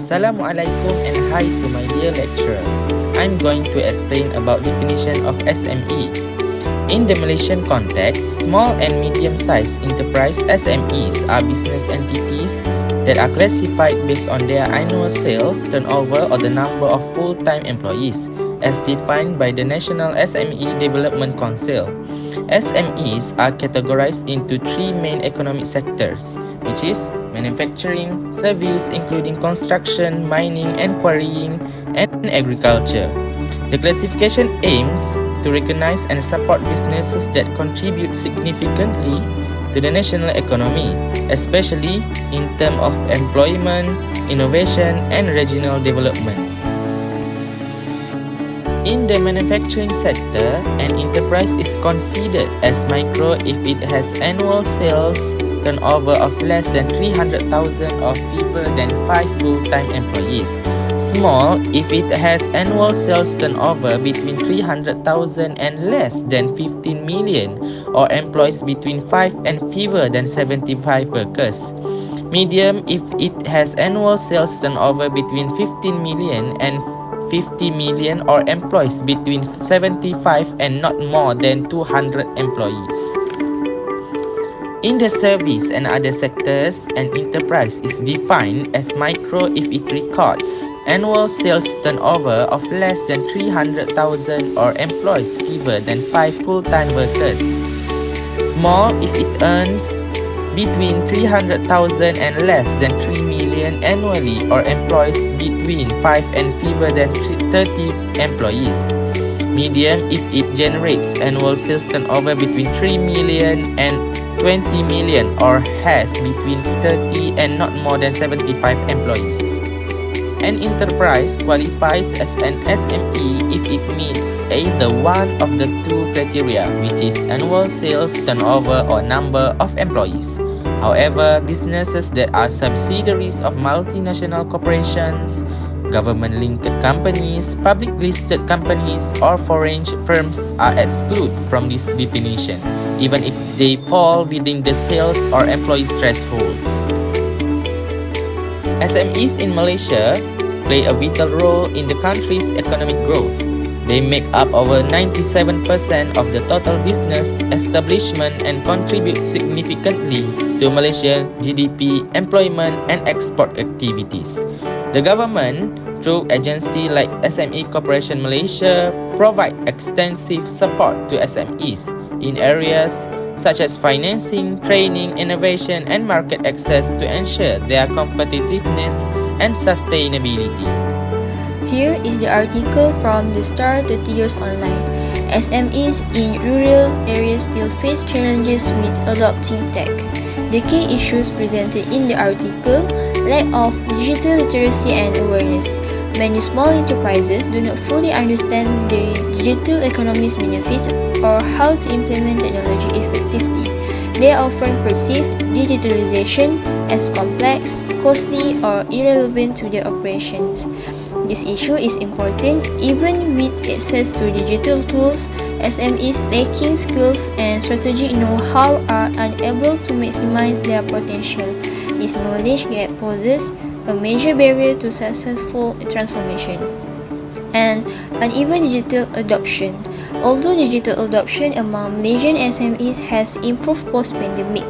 Assalamualaikum and hi to my dear lecturer. I'm going to explain about definition of SME. In the Malaysian context, small and medium-sized enterprise SMEs are business entities that are classified based on their annual sales, turnover or the number of full-time employees as defined by the National SME Development Council. SMEs are categorized into three main economic sectors, which is manufacturing, service including construction, mining and quarrying, and agriculture. The classification aims to recognize and support businesses that contribute significantly to the national economy, especially in terms of employment, innovation, and regional development. In the manufacturing sector, an enterprise is considered as micro if it has annual sales turnover of less than 300,000 or fewer than 5 full-time employees. Small if it has annual sales turnover between 300,000 and less than 15 million or employs between 5 and fewer than 75 workers. Medium if it has annual sales turnover between 15 million and 50 million or employs between 75 and not more than 200 employees. In the service and other sectors, an enterprise is defined as micro if it records annual sales turnover of less than 300,000 or employs fewer than 5 full-time workers. Small if it earns between 300,000 and less than 3 million annually or employs between 5 and fewer than 30 employees. Medium if it generates annual sales turnover between 3 million and 20 million or has between 30 and not more than 75 employees. An enterprise qualifies as an SME if it meets either one of the two criteria, which is annual sales turnover or number of employees. However, businesses that are subsidiaries of multinational corporations, government-linked companies, public-listed companies, or foreign firms are excluded from this definition, even if they fall within the sales or employees thresholds. SMEs in Malaysia play a vital role in the country's economic growth. They make up over 97% of the total business establishment and contribute significantly to Malaysian GDP, employment, and export activities. The government, through agencies like SME Corporation Malaysia, provide extensive support to SMEs in areas such as financing, training, innovation, and market access to ensure their competitiveness and sustainability. Here is the article from the Star 30 Years Online. SMEs in rural areas still face challenges with adopting tech. The key issues presented in the article: lack of digital literacy and awareness. Many small enterprises do not fully understand the digital economy's benefits or how to implement technology effectively. They often perceive digitalization as complex, costly, or irrelevant to their operations. This issue is important even with access to digital tools. SMEs lacking skills and strategic know-how are unable to maximize their potential. This knowledge gap poses a major barrier to successful transformation. And uneven digital adoption. Although digital adoption among Malaysian SMEs has improved post-pandemic,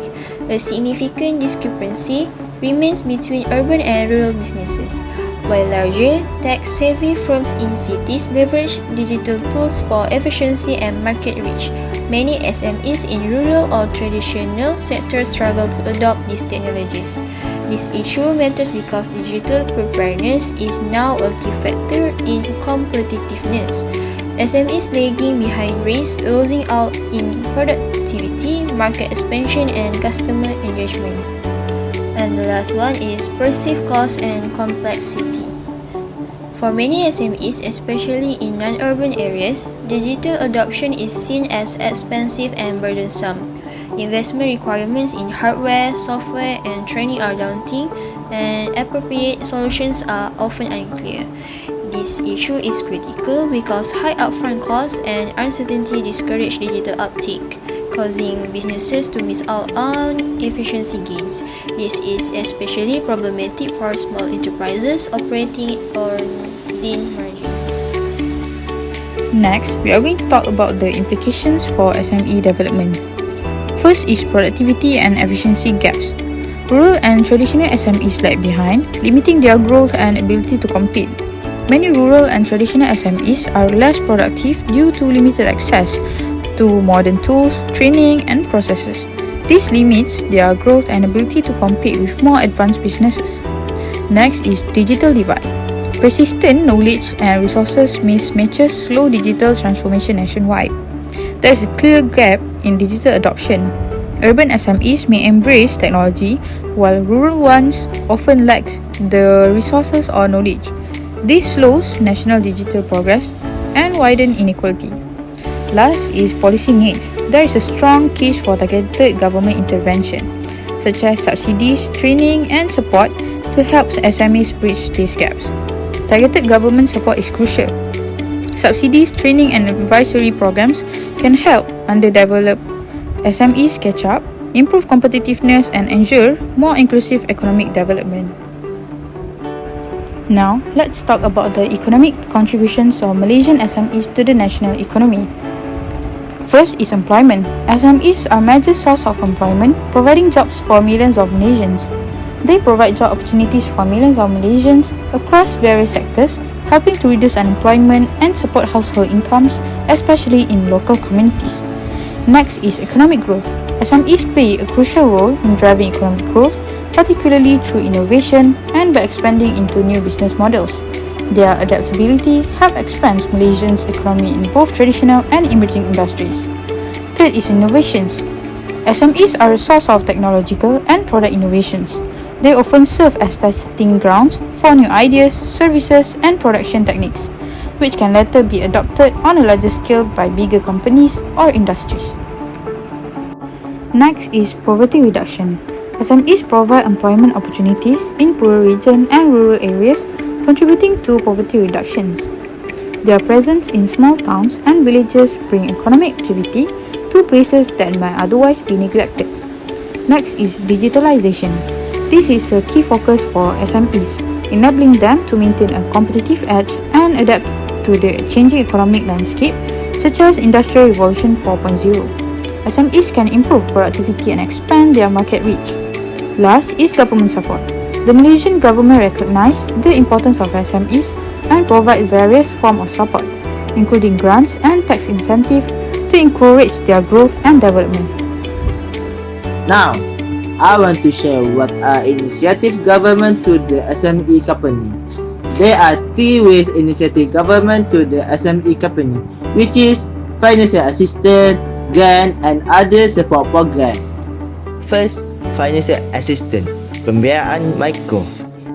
a significant discrepancy remains between urban and rural businesses. While larger, tech-savvy firms in cities leverage digital tools for efficiency and market reach, many SMEs in rural or traditional sectors struggle to adopt these technologies. This issue matters because digital preparedness is now a key factor in competitiveness. SMEs lagging behind risk losing out in productivity, market expansion, and customer engagement. And the last one is perceived cost and complexity. For many SMEs, especially in non-urban areas, digital adoption is seen as expensive and burdensome. Investment requirements in hardware, software, and training are daunting, and appropriate solutions are often unclear. This issue is critical because high upfront costs and uncertainty discourage digital uptake, causing businesses to miss out on efficiency gains. This is especially problematic for small enterprises operating on thin margins. Next, we are going to talk about the implications for SME development. First is productivity and efficiency gaps. Rural and traditional SMEs lag behind, limiting their growth and ability to compete. Many rural and traditional SMEs are less productive due to limited access to modern tools, training, and processes. This limits their growth and ability to compete with more advanced businesses. Next is digital divide. Persistent knowledge and resources mismatches slow digital transformation nationwide. There is a clear gap in digital adoption. Urban SMEs may embrace technology, while rural ones often lack the resources or knowledge. This slows national digital progress and widens inequality. Last is policy needs. There is a strong case for targeted government intervention, such as subsidies, training, and support to help SMEs bridge these gaps. Targeted government support is crucial. Subsidies, training, and advisory programs can help underdeveloped SMEs catch up, improve competitiveness, and ensure more inclusive economic development. Now, let's talk about the economic contributions of Malaysian SMEs to the national economy. First is employment. SMEs are a major source of employment, providing jobs for millions of Malaysians. They provide job opportunities for millions of Malaysians across various sectors, helping to reduce unemployment and support household incomes, especially in local communities. Next is economic growth. SMEs play a crucial role in driving economic growth, particularly through innovation and by expanding into new business models. Their adaptability helps expand Malaysia's economy in both traditional and emerging industries. Third is innovations. SMEs are a source of technological and product innovations. They often serve as testing grounds for new ideas, services, and production techniques, which can later be adopted on a larger scale by bigger companies or industries. Next is poverty reduction. SMEs provide employment opportunities in poor regions and rural areas, contributing to poverty reductions. Their presence in small towns and villages bring economic activity to places that might otherwise be neglected. Next is digitalization. This is a key focus for SMEs, enabling them to maintain a competitive edge and adapt to the changing economic landscape, such as Industrial Revolution 4.0. SMEs can improve productivity and expand their market reach. Last is government support. The Malaysian government recognizes the importance of SMEs and provide various forms of support, including grants and tax incentives, to encourage their growth and development. Now, I want to share what are initiative government to the SME company. There are 3 ways initiative government to the SME company, which is financial assistance, grant, and other support program. First, financial assistance, pembiayaan mikro.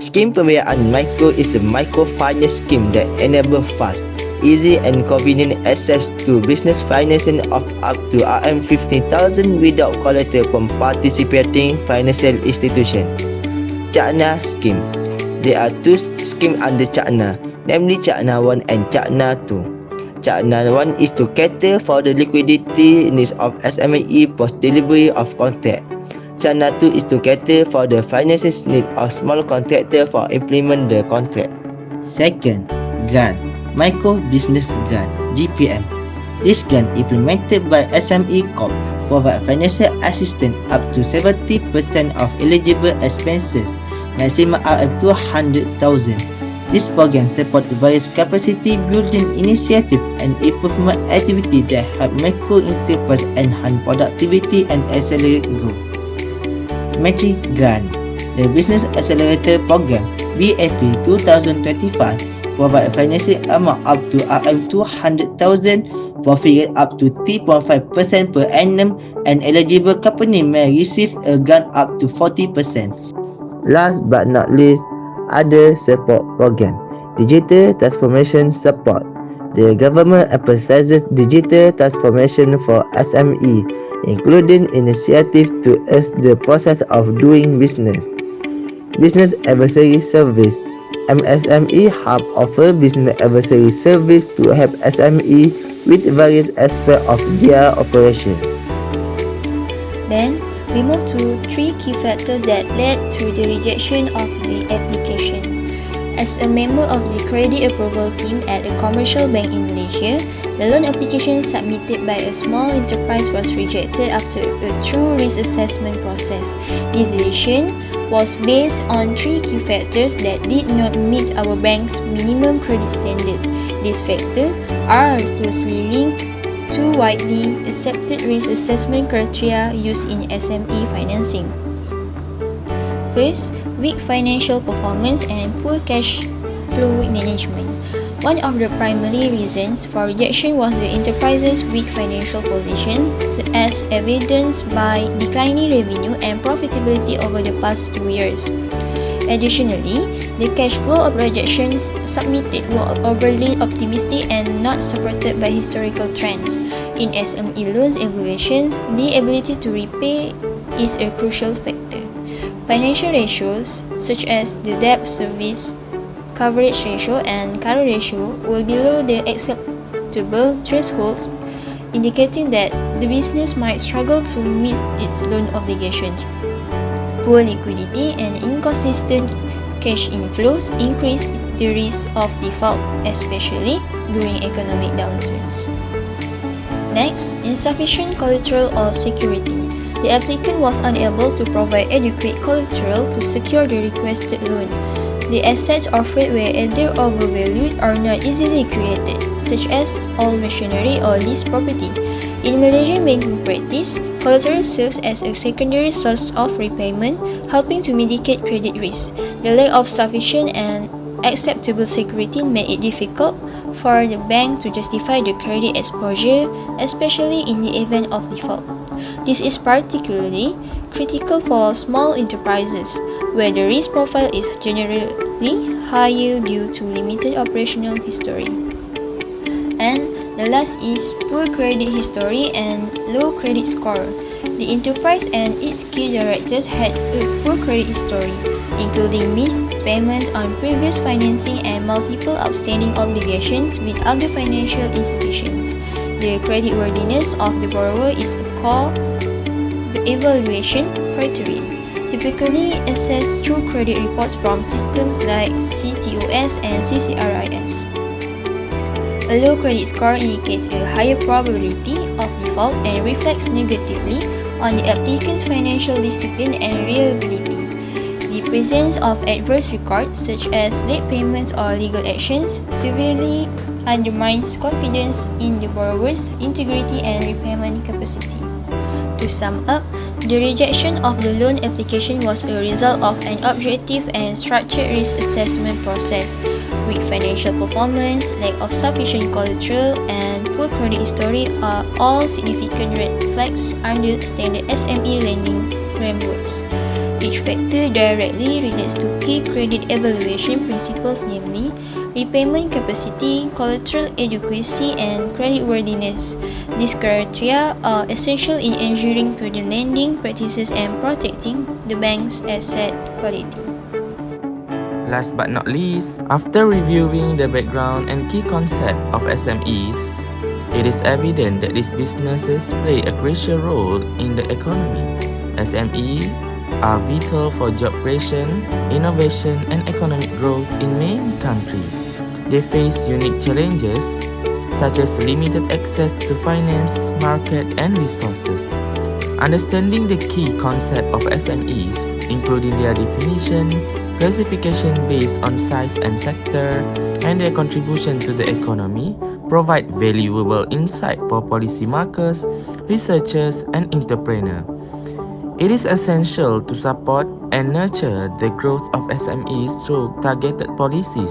Skim pembiayaan mikro is a microfinance scheme that enables fast, easy and convenient access to business financing of up to RM50,000 without collateral from participating financial institution. Cakna scheme. There are 2 schemes under Cakna, namely Cakna 1 and Cakna 2. Cakna 1 is to cater for the liquidity needs of SME post delivery of contract. Cakna 2 is to cater for the financing needs of small contractor for implement the contract. Second, grant. Micro Business Grant (GPM). This grant implemented by SME Corp provide financial assistance up to 70% of eligible expenses, maximum RM200,000. This program supports various capacity building initiative and improvement activity that help micro enterprise enhance productivity and accelerate growth. Matching grant. The Business Accelerator Program (BAP 2025) provide financial amount up to RM200,000, profit rate up to 3.5% per annum, and eligible company may receive a grant up to 40%. Last but not least, other support program. Digital transformation support. The government emphasizes digital transformation for SME, including initiatives to ease the process of doing business. Business advisory service. MSME Hub offer business advisory service to help SME with various aspects of their operation. Then, we move to 3 key factors that led to the rejection of the application. As a member of the credit approval team at a commercial bank in Malaysia, the loan application submitted by a small enterprise was rejected after a thorough risk assessment process. This decision was based on 3 key factors that did not meet our bank's minimum credit standard. These factors are closely linked to widely accepted risk assessment criteria used in SME financing. First, weak financial performance and poor cash flow management. One of the primary reasons for rejection was the enterprise's weak financial position, as evidenced by declining revenue and profitability over the past 2 years. Additionally, the cash flow of rejections submitted were overly optimistic and not supported by historical trends. In SME loans evaluations, the ability to repay is a crucial factor. Financial ratios such as the debt service coverage ratio and current ratio were below the acceptable thresholds, indicating that the business might struggle to meet its loan obligations. Poor liquidity and inconsistent cash inflows increase the risk of default, especially during economic downturns. Next, insufficient collateral or security. The applicant was unable to provide adequate collateral to secure the requested loan. The assets offered were either overvalued or not easily created, such as old machinery or leased property. In Malaysian banking practice, collateral serves as a secondary source of repayment, helping to mitigate credit risk. The lack of sufficient and acceptable security made it difficult for the bank to justify the credit exposure, especially in the event of default. This is particularly critical for small enterprises, where the risk profile is generally higher due to limited operational history. And the last is poor credit history and low credit score. The enterprise and its key directors had a poor credit history, including missed payments on previous financing and multiple outstanding obligations with other financial institutions. The creditworthiness of the borrower is a core evaluation criterion, typically assessed through credit reports from systems like CTOS and CCRIS. A low credit score indicates a higher probability of default and reflects negatively on the applicant's financial discipline and reliability. The presence of adverse records such as late payments or legal actions severely undermines confidence in the borrower's integrity and repayment capacity. To sum up, the rejection of the loan application was a result of an objective and structured risk assessment process. Weak financial performance, lack of sufficient collateral, and poor credit history are all significant red flags under standard SME lending frameworks. Each factor directly relates to key credit evaluation principles, namely repayment capacity, collateral adequacy, and creditworthiness. These criteria are essential in ensuring prudent lending practices and protecting the bank's asset quality. Last but not least, after reviewing the background and key concept of SMEs, it is evident that these businesses play a crucial role in the economy. SMEs are vital for job creation, innovation, and economic growth in many countries. They face unique challenges such as limited access to finance, market, and resources. Understanding the key concept of SMEs, including their definition, classification based on size and sector, and their contribution to the economy, provide valuable insight for policymakers, researchers, and entrepreneurs. It is essential to support and nurture the growth of SMEs through targeted policies,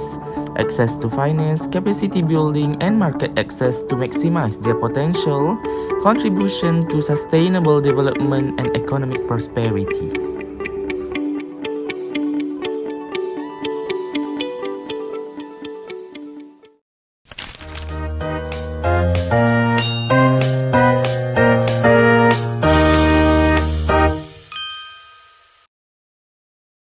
access to finance, capacity building, and market access to maximize their potential contribution to sustainable development and economic prosperity.